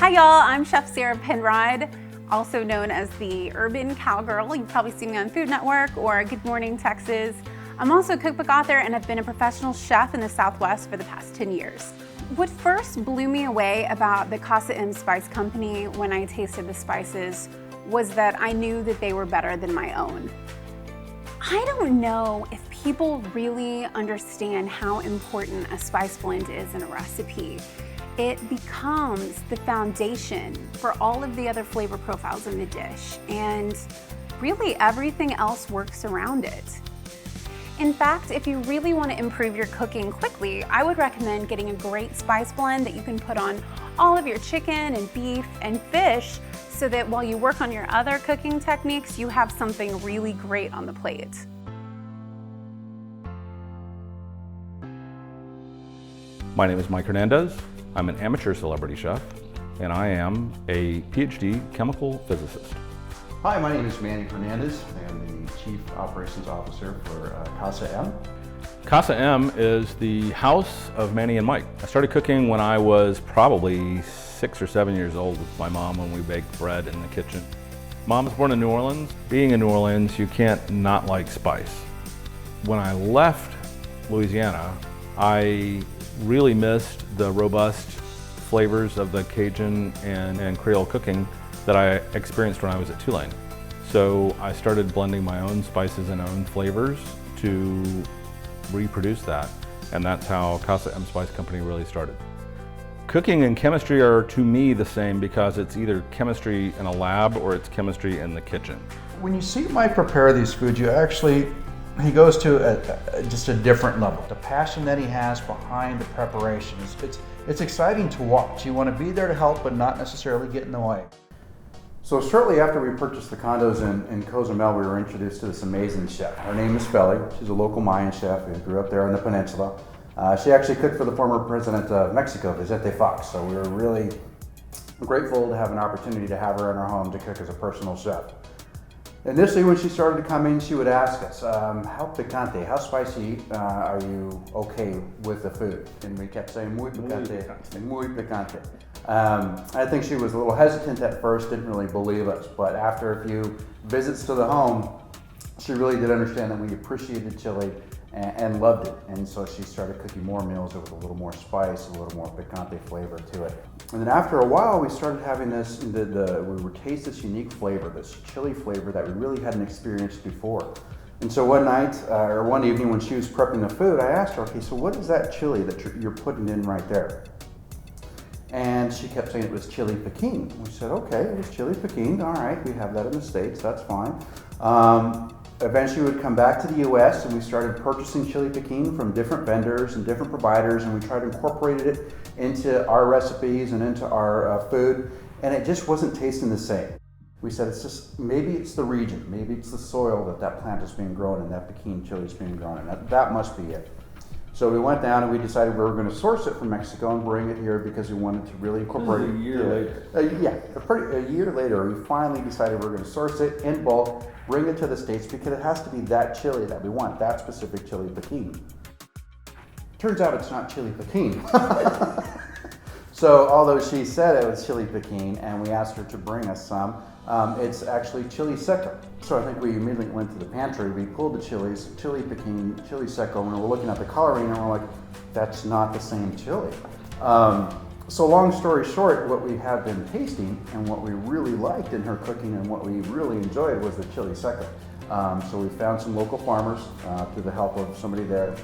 Hi y'all, I'm Chef Sarah Penrod, also known as the Urban Cowgirl. You've probably seen me on Food Network or Good Morning Texas. I'm also a cookbook author and I've been a professional chef in the Southwest for the past 10 years. What first blew me away about the Casa M Spice Company when I tasted the spices was that I knew that they were better than my own. I don't know if people really understand how important a spice blend is in a recipe. It becomes the foundation for all of the other flavor profiles in the dish, and really everything else works around it. In fact, if you really want to improve your cooking quickly, I would recommend getting a great spice blend that you can put on all of your chicken and beef and fish so that while you work on your other cooking techniques, you have something really great on the plate. My name is Mike Hernandez. I'm an amateur celebrity chef, and I am a PhD chemical physicist. Hi, my name is Manny Hernandez. I am the Chief Operations Officer for Casa M. Casa M is the house of Manny and Mike. I started cooking when I was probably 6 or 7 years old with my mom when we baked bread in the kitchen. Mom was born in New Orleans. Being in New Orleans, you can't not like spice. When I left Louisiana, I really missed the robust flavors of the Cajun and Creole cooking that I experienced when I was at Tulane. So I started blending my own spices and own flavors to reproduce that. And that's how Casa M Spice Company really started. Cooking and chemistry are, to me, the same because it's either chemistry in a lab or it's chemistry in the kitchen. When you see Mike prepare these foods, he goes to just a different level. The passion that he has behind the preparation, it's exciting to watch. You want to be there to help, but not necessarily get in the way. So shortly after we purchased the condos in Cozumel, we were introduced to this amazing chef. Her name is Feli. She's a local Mayan chef who grew up there on the peninsula. She actually cooked for the former president of Mexico, Vicente Fox. So we were really grateful to have an opportunity to have her in our home to cook as a personal chef. Initially, when she started to come in, she would ask us, how picante, how spicy are you okay with the food? And we kept saying, muy picante, muy picante. I think she was a little hesitant at first, didn't really believe us, but after a few visits to the home, she really did understand that we appreciated chili and loved it. And so she started cooking more meals with a little more spice, a little more picante flavor to it. And then after a while, we started having this, we would taste this unique flavor, this chili flavor that we really hadn't experienced before. And so one night, or one evening when she was prepping the food, I asked her, okay, so what is that chili that you're putting in right there? And she kept saying it was chili piquin. We said, okay, it was chili piquin. All right, we have that in the States, that's fine. Eventually we would come back to the US and we started purchasing chili piquin from different vendors and different providers, and we tried to incorporate it into our recipes and into our food, and it just wasn't tasting the same. We said, maybe it's the region, maybe it's the soil that plant is being grown and that piquin chili is being grown in. That must be it. So we went down and we decided we were going to source it from Mexico and bring it here because we wanted to really incorporate it. A year later. A year later, we finally decided we were going to source it in bulk, bring it to the States because it has to be that chili that we want, that specific chili piquin. Turns out it's not chili piquin. So although she said it was chili piquin and we asked her to bring us some, it's actually chili seco. So I think we immediately went to the pantry, we pulled the chilies, chili piquin, chili seco, and we're looking at the coloring and we're like, that's not the same chili. So long story short, what we have been tasting and what we really liked in her cooking and what we really enjoyed was the chili seco. So we found some local farmers through the help of somebody there.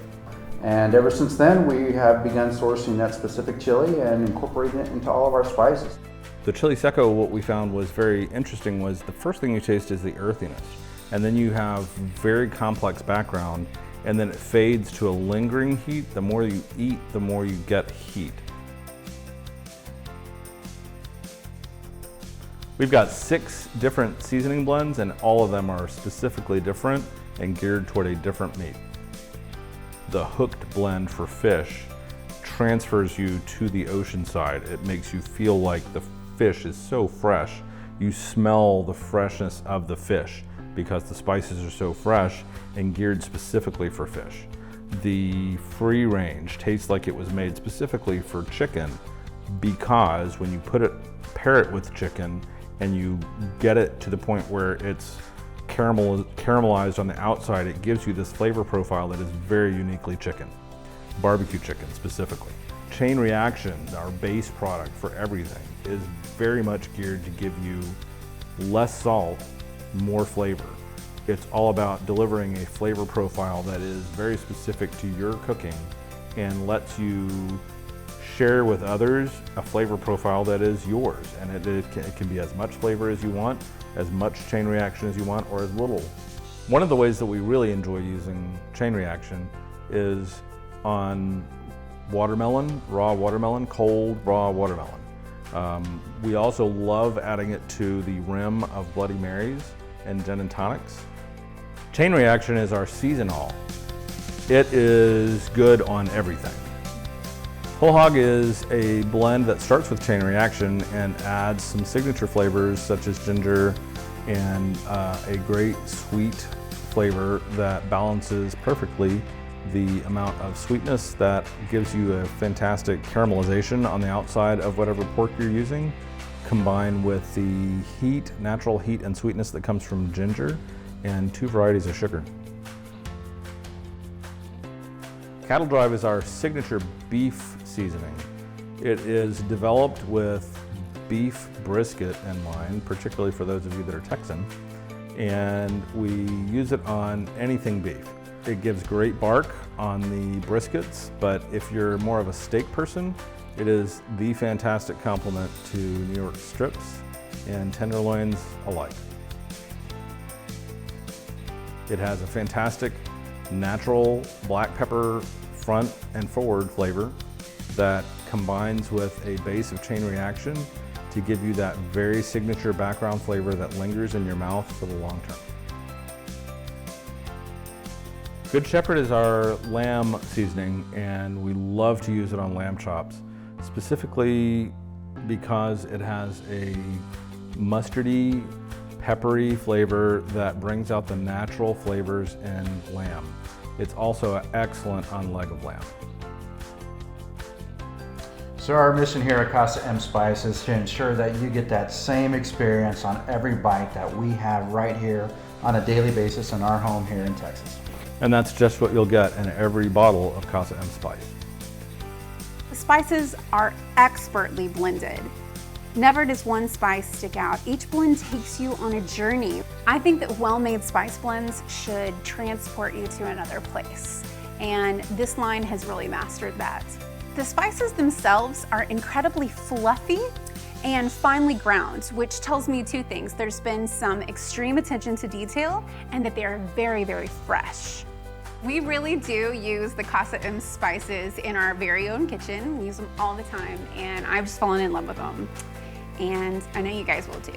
And ever since then, we have begun sourcing that specific chili and incorporating it into all of our spices. The chili seco, what we found was very interesting was the first thing you taste is the earthiness. And then you have very complex background, and then it fades to a lingering heat. The more you eat, the more you get heat. We've got 6 different seasoning blends, and all of them are specifically different and geared toward a different meat. The hooked blend for fish transfers you to the ocean side. It makes you feel like the fish is so fresh. You smell the freshness of the fish because the spices are so fresh and geared specifically for fish. The free range tastes like it was made specifically for chicken, because when you pair it with chicken and you get it to the point where it's caramelized on the outside, it gives you this flavor profile that is very uniquely chicken, barbecue chicken specifically. Chain Reaction, our base product for everything, is very much geared to give you less salt, more flavor. It's all about delivering a flavor profile that is very specific to your cooking and lets you share with others a flavor profile that is yours. And it can be as much flavor as you want, as much chain reaction as you want, or as little. One of the ways that we really enjoy using chain reaction is on watermelon, raw watermelon, cold raw watermelon. We also love adding it to the rim of Bloody Marys and gin and tonics. Chain Reaction is our seasonal. It is good on everything. Whole Hog is a blend that starts with Chain Reaction and adds some signature flavors such as ginger and a great sweet flavor that balances perfectly the amount of sweetness that gives you a fantastic caramelization on the outside of whatever pork you're using, combined with the heat, natural heat and sweetness that comes from ginger and 2 varieties of sugar. Cattle Drive is our signature beef seasoning. It is developed with beef brisket in mind, particularly for those of you that are Texan, and we use it on anything beef. It gives great bark on the briskets, but if you're more of a steak person, it is the fantastic complement to New York strips and tenderloins alike. It has a fantastic natural black pepper front and forward flavor that combines with a base of Chain Reaction to give you that very signature background flavor that lingers in your mouth for the long term. Good Shepherd is our lamb seasoning, and we love to use it on lamb chops, specifically because it has a mustardy, peppery flavor that brings out the natural flavors in lamb. It's also excellent on leg of lamb. So our mission here at Casa M Spice is to ensure that you get that same experience on every bite that we have right here on a daily basis in our home here in Texas. And that's just what you'll get in every bottle of Casa M Spice. The spices are expertly blended. Never does one spice stick out. Each blend takes you on a journey. I think that well-made spice blends should transport you to another place, and this line has really mastered that. The spices themselves are incredibly fluffy and finely ground, which tells me 2 things. There's been some extreme attention to detail and that they are very, very fresh. We really do use the Casa M spices in our very own kitchen. We use them all the time, and I've just fallen in love with them. And I know you guys will too.